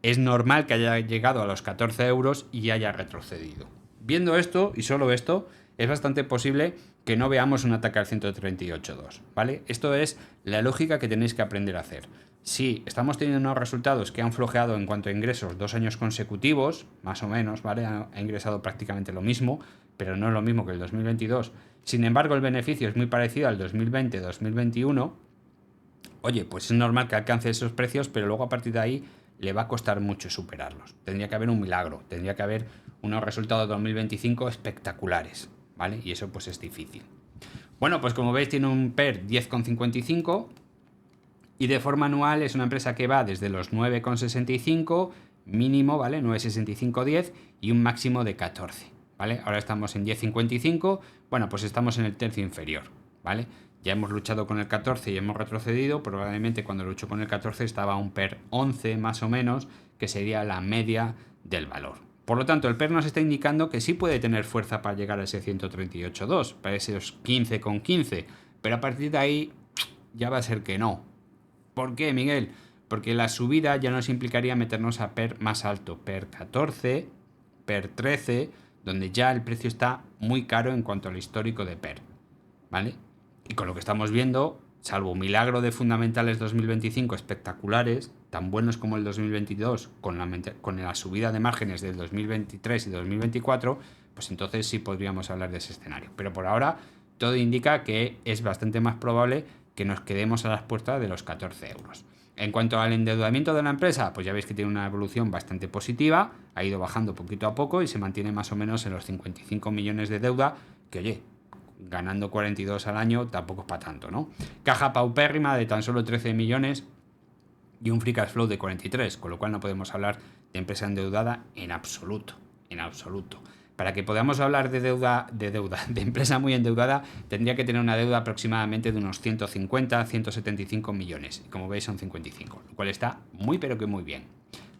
es normal que haya llegado a los 14 euros y haya retrocedido. Viendo esto, y solo esto, es bastante posible que no veamos un ataque al 138.2, ¿vale? Esto es la lógica que tenéis que aprender a hacer. Si estamos teniendo unos resultados que han flojeado en cuanto a ingresos 2 años consecutivos, más o menos, ¿vale? Ha ingresado prácticamente lo mismo, pero no es lo mismo que el 2022. Sin embargo, el beneficio es muy parecido al 2020-2021. Oye, pues es normal que alcance esos precios, pero luego a partir de ahí le va a costar mucho superarlos. Tendría que haber un milagro, tendría que haber unos resultados de 2025 espectaculares, ¿vale? Y eso pues es difícil. Bueno, pues como veis tiene un PER 10,55 y de forma anual es una empresa que va desde los 9,65 mínimo, ¿vale? 9,65-10 y un máximo de 14, ¿vale? Ahora estamos en 10,55, bueno, pues estamos en el tercio inferior, ¿vale? Ya hemos luchado con el 14 y hemos retrocedido. Probablemente cuando lucho con el 14 estaba un PER 11 más o menos, que sería la media del valor. Por lo tanto, el PER nos está indicando que sí puede tener fuerza para llegar a ese 138.2, para esos 15,15, pero a partir de ahí ya va a ser que no. ¿Por qué, Miguel? Porque la subida ya nos implicaría meternos a PER más alto, PER 14, PER 13, donde ya el precio está muy caro en cuanto al histórico de PER, ¿vale? Y con lo que estamos viendo, salvo un milagro de fundamentales 2025 espectaculares, tan buenos como el 2022, con la subida de márgenes del 2023 y 2024, pues entonces sí podríamos hablar de ese escenario. Pero por ahora todo indica que es bastante más probable que nos quedemos a las puertas de los 14 euros. En cuanto al endeudamiento de la empresa, pues ya veis que tiene una evolución bastante positiva, ha ido bajando poquito a poco y se mantiene más o menos en los 55 millones de deuda, que oye, ganando 42 al año tampoco es para tanto, ¿no? Caja paupérrima de tan solo 13 millones y un free cash flow de 43, con lo cual no podemos hablar de empresa endeudada en absoluto, en absoluto. Para que podamos hablar de de empresa muy endeudada, tendría que tener una deuda aproximadamente de unos 150, 175 millones. Y como veis son 55, lo cual está muy pero que muy bien.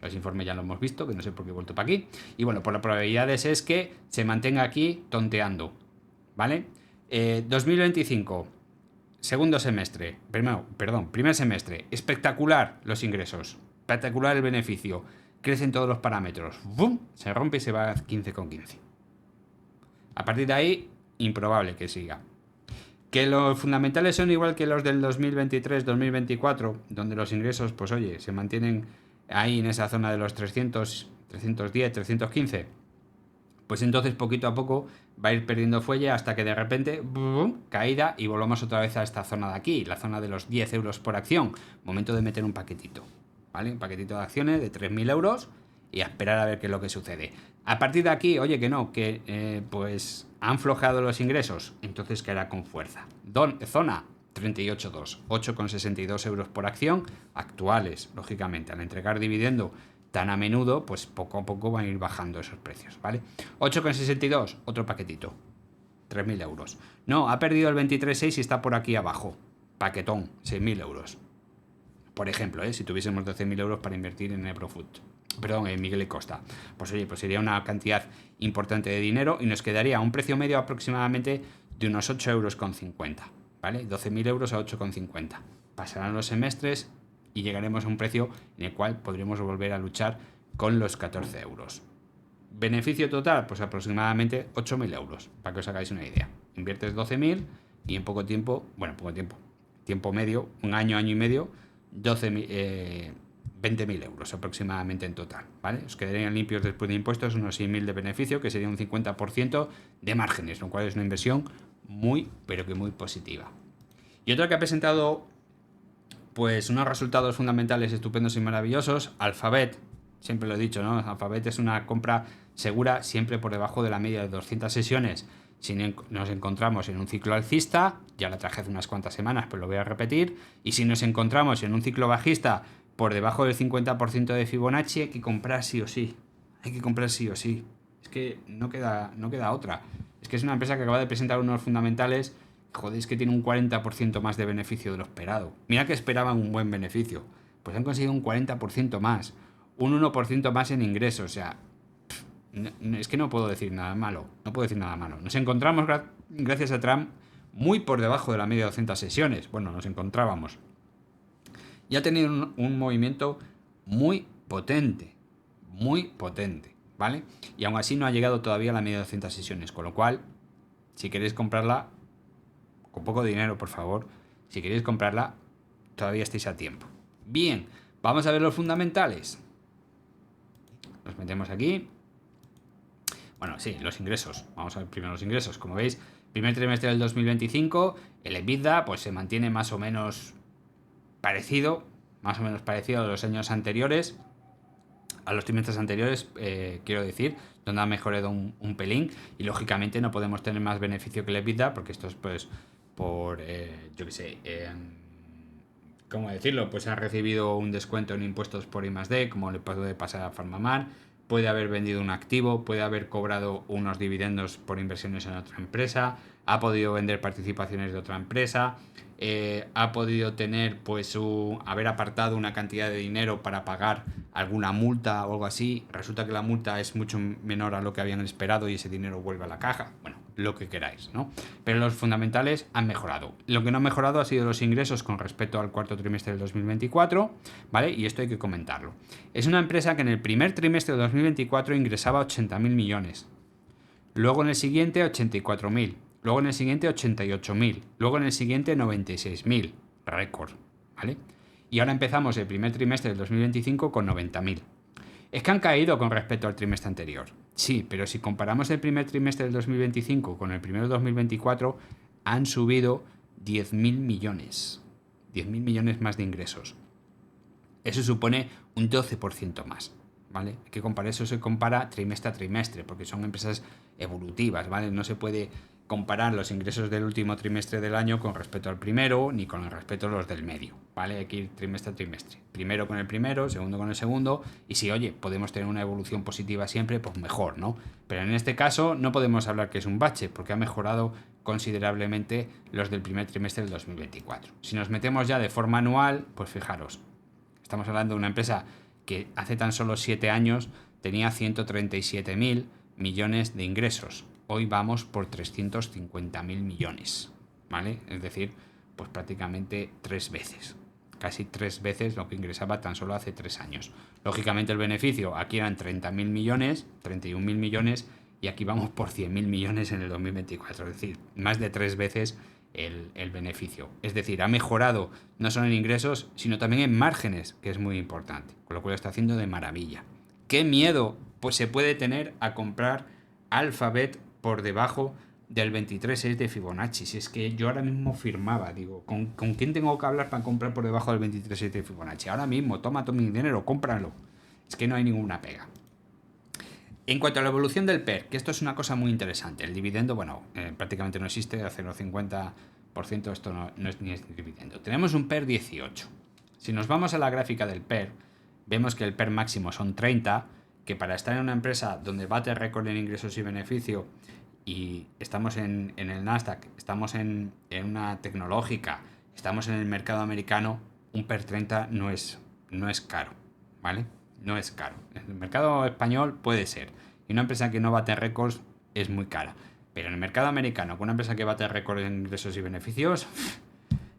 Los informes ya lo hemos visto, que no sé por qué he vuelto para aquí. Y bueno, por las probabilidades es que se mantenga aquí tonteando, ¿vale? 2025, segundo semestre, primer semestre, espectacular los ingresos, espectacular el beneficio, crecen todos los parámetros, ¡bum!, se rompe y se va a 15,15. A partir de ahí, improbable que siga. Que los fundamentales son igual que los del 2023-2024, donde los ingresos, pues oye, se mantienen ahí en esa zona de los 300, 310, 315, pues entonces poquito a poco va a ir perdiendo fuelle hasta que de repente, ¡bum!, caída y volvamos otra vez a esta zona de aquí, la zona de los 10 euros por acción. Momento de meter un paquetito, ¿vale? Un paquetito de acciones de 3.000 euros y a esperar a ver qué es lo que sucede. A partir de aquí, oye, que no, que pues han flojado los ingresos, entonces caerá con fuerza. Zona 38,2, 8,62 euros por acción, actuales, lógicamente, al entregar dividendo tan a menudo, pues poco a poco van a ir bajando esos precios, ¿vale? 8,62, otro paquetito, 3.000 euros. No, ha perdido el 23,6 y está por aquí abajo, paquetón, 6.000 euros. Por ejemplo, si tuviésemos 12.000 euros para invertir en Ebrofood, perdón, en Miguel y Costa, pues oye, pues sería una cantidad importante de dinero y nos quedaría un precio medio aproximadamente de unos 8,50 euros, ¿vale? 12.000 euros a 8,50. Pasarán los semestres y llegaremos a un precio en el cual podremos volver a luchar con los 14 euros. Beneficio total, pues aproximadamente 8.000 euros, para que os hagáis una idea. Inviertes 12.000 y en poco tiempo, tiempo medio, un año, año y medio, 20.000 euros aproximadamente en total, ¿vale? Os quedarían limpios después de impuestos unos 6.000 de beneficio, que sería un 50% de márgenes, lo cual es una inversión muy, pero que muy positiva. Y otro que ha presentado pues unos resultados fundamentales estupendos y maravillosos, Alphabet, siempre lo he dicho, ¿no? Alphabet es una compra segura siempre por debajo de la media de 200 sesiones. Si nos encontramos en un ciclo alcista, ya la traje hace unas cuantas semanas, pero lo voy a repetir, y si nos encontramos en un ciclo bajista por debajo del 50% de Fibonacci, hay que comprar sí o sí. Hay que comprar sí o sí. Es que no queda otra. Es que es una empresa que acaba de presentar unos fundamentales. Joder, es que tiene un 40% más de beneficio de lo esperado. Mira que esperaban un buen beneficio. Pues han conseguido un 40% más. Un 1% más en ingresos. O sea, es que no puedo decir nada malo. No puedo decir nada malo. Nos encontramos, gracias a Trump, muy por debajo de la media de 200 sesiones. Bueno, nos encontrábamos. Y ha tenido un movimiento muy potente. Muy potente. ¿Vale? Y aún así no ha llegado todavía a la media de 200 sesiones. Con lo cual, si queréis comprarla, con poco dinero, por favor, si queréis comprarla, todavía estáis a tiempo. Bien, vamos a ver los fundamentales. Nos metemos aquí. Bueno, sí, los ingresos. Vamos a ver primero los ingresos. Como veis, primer trimestre del 2025, el EBITDA pues se mantiene más o menos parecido a los años anteriores, a los trimestres anteriores, quiero decir, donde ha mejorado un pelín, y lógicamente no podemos tener más beneficio que el EBITDA, porque esto es pues por, yo qué sé, ¿cómo decirlo? Pues ha recibido un descuento en impuestos por I+D, como le puede pasar a Farmamar, puede haber vendido un activo, puede haber cobrado unos dividendos por inversiones en otra empresa, ha podido vender participaciones de otra empresa, ha podido tener pues haber apartado una cantidad de dinero para pagar alguna multa o algo así. Resulta que la multa es mucho menor a lo que habían esperado y ese dinero vuelve a la caja. Bueno, lo que queráis, ¿no? Pero los fundamentales han mejorado. Lo que no ha mejorado ha sido los ingresos con respecto al cuarto trimestre del 2024, ¿vale? Y esto hay que comentarlo. Es una empresa que en el primer trimestre del 2024 ingresaba 80.000 millones. Luego en el siguiente 84.000. Luego en el siguiente 88.000. Luego en el siguiente 96.000. Récord, ¿vale? Y ahora empezamos el primer trimestre del 2025 con 90.000. Es que han caído con respecto al trimestre anterior. Sí, pero si comparamos el primer trimestre del 2025 con el primero del 2024, han subido 10.000 millones. 10.000 millones más de ingresos. Eso supone un 12% más, ¿vale? Hay que comparar, eso se compara trimestre a trimestre, porque son empresas evolutivas, ¿vale? No se puede comparar los ingresos del último trimestre del año con respecto al primero, ni con respecto a los del medio, ¿vale? Hay que ir trimestre a trimestre. Primero con el primero, segundo con el segundo, y si, oye, podemos tener una evolución positiva siempre, pues mejor, ¿no? Pero en este caso no podemos hablar que es un bache, porque ha mejorado considerablemente los del primer trimestre del 2024. Si nos metemos ya de forma anual, pues fijaros, estamos hablando de una empresa que hace tan solo 7 años tenía 137.000 millones de ingresos. Hoy vamos por 350.000 millones, ¿vale? Es decir, pues prácticamente 3 veces. Casi 3 veces lo que ingresaba tan solo hace 3 años. Lógicamente el beneficio aquí eran 30.000 millones, 31.000 millones, y aquí vamos por 100.000 millones en el 2024. Es decir, más de 3 veces el beneficio. Es decir, ha mejorado no solo en ingresos, sino también en márgenes, que es muy importante, con lo cual lo está haciendo de maravilla. ¿Qué miedo pues se puede tener a comprar Alphabet por debajo del 23,6 de Fibonacci? Si es que yo ahora mismo firmaba, digo, ¿con quién tengo que hablar para comprar por debajo del 23,6 de Fibonacci? Ahora mismo, toma todo mi dinero, cómpralo. Es que no hay ninguna pega. En cuanto a la evolución del PER, que esto es una cosa muy interesante, el dividendo, bueno, prácticamente no existe, a 0,50% esto no es ni es dividendo. Tenemos un PER 18. Si nos vamos a la gráfica del PER, vemos que el PER máximo son 30, que para estar en una empresa donde bate récord en ingresos y beneficio y estamos en el Nasdaq, estamos en una tecnológica, estamos en el mercado americano, un PER 30 no es caro, ¿vale? No es caro. En el mercado español puede ser. Y una empresa que no bate récords es muy cara. Pero en el mercado americano, con una empresa que bate récords en ingresos y beneficios,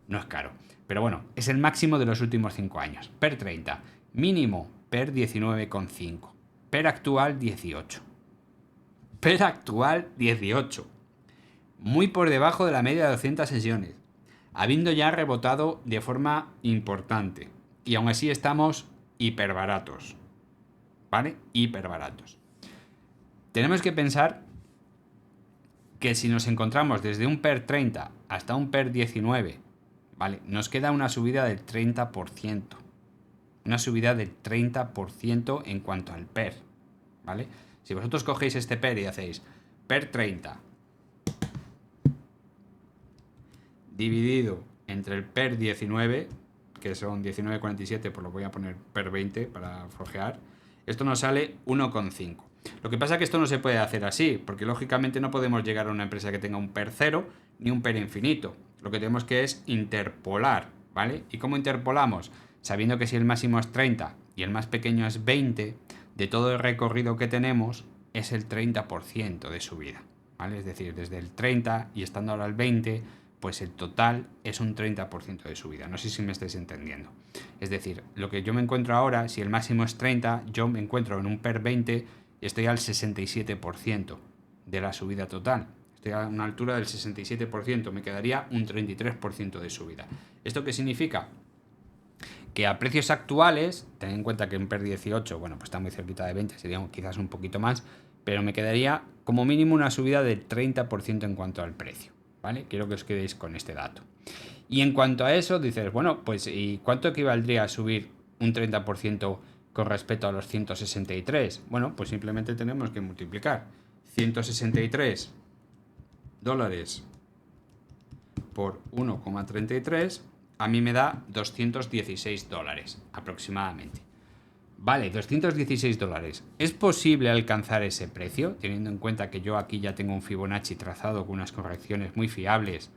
no es caro. Pero bueno, es el máximo de los últimos 5 años. PER 30. Mínimo PER 19,5. PER actual 18. PER actual 18. Muy por debajo de la media de 200 sesiones. Habiendo ya rebotado de forma importante. Y aún así estamos hiperbaratos. ¿Vale? Hiperbaratos. Tenemos que pensar que si nos encontramos desde un PER 30 hasta un PER 19, ¿vale? Nos queda una subida del 30%. Una subida del 30% en cuanto al PER, ¿vale? Si vosotros cogéis este PER y hacéis PER 30 dividido entre el PER 19, que son 19,47, pues lo voy a poner PER 20 para flojear, esto nos sale 1,5. Lo que pasa es que esto no se puede hacer así, porque lógicamente no podemos llegar a una empresa que tenga un PER 0 ni un PER infinito. Lo que tenemos que es interpolar, ¿vale? ¿Y cómo interpolamos? Sabiendo que si el máximo es 30 y el más pequeño es 20, de todo el recorrido que tenemos es el 30% de subida, ¿vale? Es decir, desde el 30 y estando ahora al 20, pues el total es un 30% de subida. No sé si me estáis entendiendo. Es decir, lo que yo me encuentro ahora, si el máximo es 30, yo me encuentro en un PER 20 y estoy al 67% de la subida total. Estoy a una altura del 67%, me quedaría un 33% de subida. ¿Esto qué significa? Que a precios actuales, ten en cuenta que un PER 18, bueno, pues está muy cerquita de 20, sería quizás un poquito más, pero me quedaría como mínimo una subida del 30% en cuanto al precio, ¿vale? Quiero que os quedéis con este dato. Y en cuanto a eso, dices, bueno, pues ¿y cuánto equivaldría a subir un 30% con respecto a los 163? Bueno, pues simplemente tenemos que multiplicar 163 dólares por 1,33, a mí me da 216 dólares aproximadamente. Vale, 216 dólares. ¿Es posible alcanzar ese precio? Teniendo en cuenta que yo aquí ya tengo un Fibonacci trazado con unas correcciones muy fiables,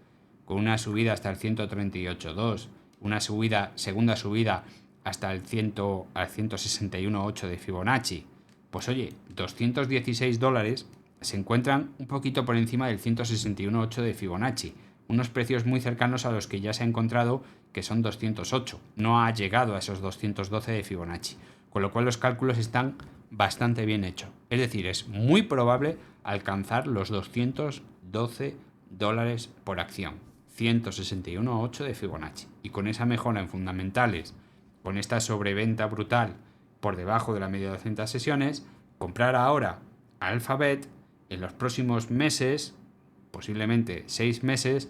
con una subida hasta el 138.2, una segunda subida hasta el 161.8 de Fibonacci. Pues oye, 216 dólares se encuentran un poquito por encima del 161.8 de Fibonacci. Unos precios muy cercanos a los que ya se ha encontrado, que son 208. No ha llegado a esos 212 de Fibonacci. Con lo cual los cálculos están bastante bien hechos. Es decir, es muy probable alcanzar los 212 dólares por acción. 161.8 de Fibonacci. Y con esa mejora en fundamentales, con esta sobreventa brutal por debajo de la media de 200 sesiones, comprar ahora a Alphabet en los próximos meses, posiblemente 6 meses,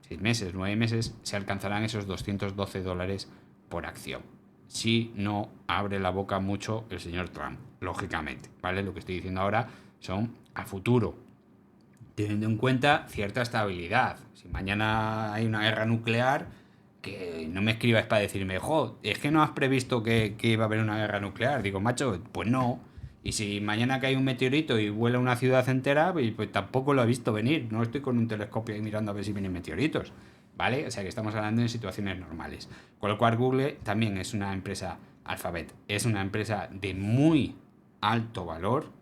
9 meses, se alcanzarán esos 212 dólares por acción. Si no abre la boca mucho el señor Trump, lógicamente, ¿vale? Lo que estoy diciendo ahora son a futuro, teniendo en cuenta cierta estabilidad. Si mañana hay una guerra nuclear, que no me escribas para decirme, jo, es que no has previsto que iba a haber una guerra nuclear. Digo, macho, pues no. Y si mañana cae un meteorito y vuela una ciudad entera, pues tampoco lo he visto venir. No estoy con un telescopio ahí mirando a ver si vienen meteoritos, ¿vale? O sea que estamos hablando en situaciones normales. Con lo cual Google también es una empresa, Alphabet, es una empresa de muy alto valor,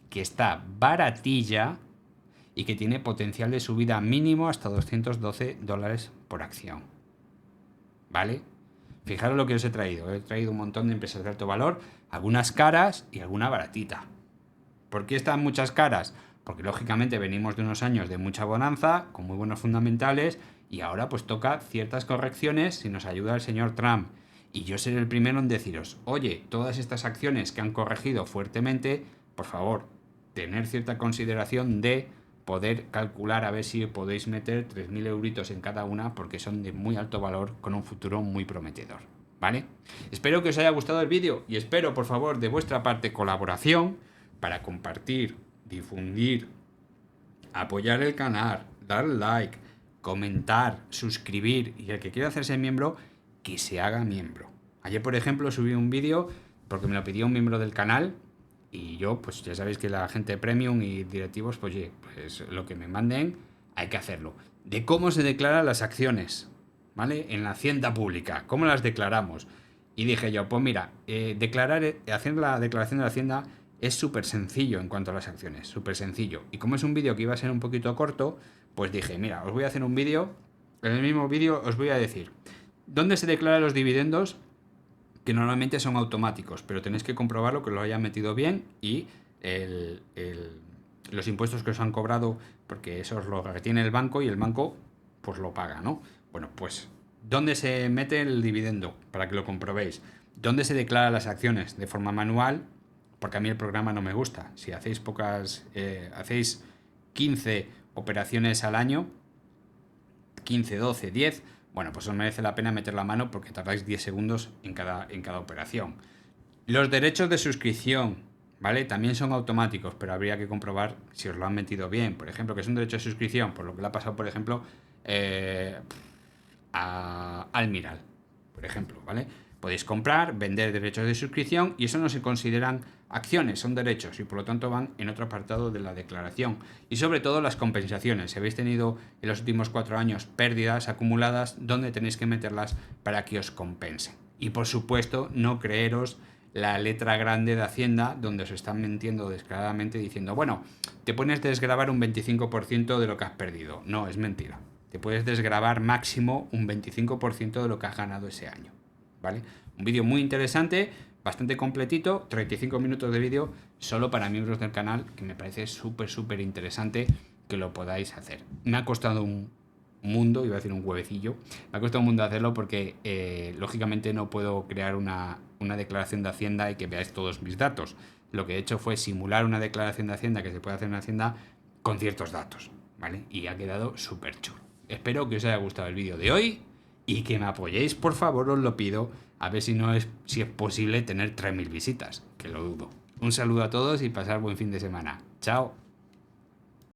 que está baratilla y que tiene potencial de subida mínimo hasta 212 dólares por acción. ¿Vale? Fijaros lo que os he traído. He traído un montón de empresas de alto valor, algunas caras y alguna baratita. ¿Por qué están muchas caras? Porque lógicamente venimos de unos años de mucha bonanza, con muy buenos fundamentales, y ahora pues toca ciertas correcciones si nos ayuda el señor Trump. Y yo seré el primero en deciros, oye, todas estas acciones que han corregido fuertemente, por favor, tener cierta consideración de poder calcular a ver si podéis meter 3.000 euritos en cada una, porque son de muy alto valor con un futuro muy prometedor. ¿vale? Espero que os haya gustado el vídeo y espero, por favor, de vuestra parte colaboración para compartir, difundir, apoyar el canal, dar like, comentar, suscribir y el que quiera hacerse miembro, que se haga miembro. Ayer, por ejemplo, subí un vídeo porque me lo pidió un miembro del canal y yo, pues ya sabéis que la gente premium y directivos, pues, oye, pues lo que me manden hay que hacerlo. De cómo se declaran las acciones, ¿vale? En la hacienda pública, cómo las declaramos. Y dije yo, pues mira, hacer la declaración de la hacienda es súper sencillo en cuanto a las acciones, súper sencillo. Y como es un vídeo que iba a ser un poquito corto, pues dije, mira, os voy a hacer un vídeo, en el mismo vídeo os voy a decir dónde se declaran los dividendos, que normalmente son automáticos, pero tenéis que comprobarlo, que lo hayan metido bien y los impuestos que os han cobrado, porque eso es lo que tiene el banco y el banco pues lo paga, ¿no? Bueno, pues ¿dónde se mete el dividendo? Para que lo comprobéis. ¿Dónde se declaran las acciones? De forma manual, porque a mí el programa no me gusta. Si hacéis hacéis 15 operaciones al año, 15, 12, 10, bueno, pues os merece la pena meter la mano porque tardáis 10 segundos en cada operación. Los derechos de suscripción, ¿vale? También son automáticos, pero habría que comprobar si os lo han metido bien. Por ejemplo, que es un derecho de suscripción, por lo que le ha pasado, por ejemplo, a Almiral, por ejemplo, ¿vale? Podéis comprar, vender derechos de suscripción y eso no se consideran acciones, son derechos y por lo tanto van en otro apartado de la declaración. Y sobre todo las compensaciones. Si habéis tenido en los últimos 4 años pérdidas acumuladas, ¿dónde tenéis que meterlas para que os compensen? Y por supuesto, no creeros la letra grande de Hacienda donde os están mintiendo descaradamente diciendo, bueno, te puedes desgravar un 25% de lo que has perdido. No, es mentira. Te puedes desgravar máximo un 25% de lo que has ganado ese año, ¿vale? Un vídeo muy interesante, bastante completito, 35 minutos de vídeo solo para miembros del canal, que me parece súper interesante que lo podáis hacer. Me ha costado un mundo, iba a decir un huevecillo, me ha costado un mundo hacerlo porque lógicamente no puedo crear una declaración de Hacienda y que veáis todos mis datos. Lo que he hecho fue simular una declaración de Hacienda que se puede hacer en Hacienda con ciertos datos, ¿vale? Y ha quedado súper chulo. Espero que os haya gustado el vídeo de hoy y que me apoyéis, por favor, os lo pido, a ver si es posible tener 3000 visitas, que lo dudo. Un saludo a todos y pasar buen fin de semana. Chao.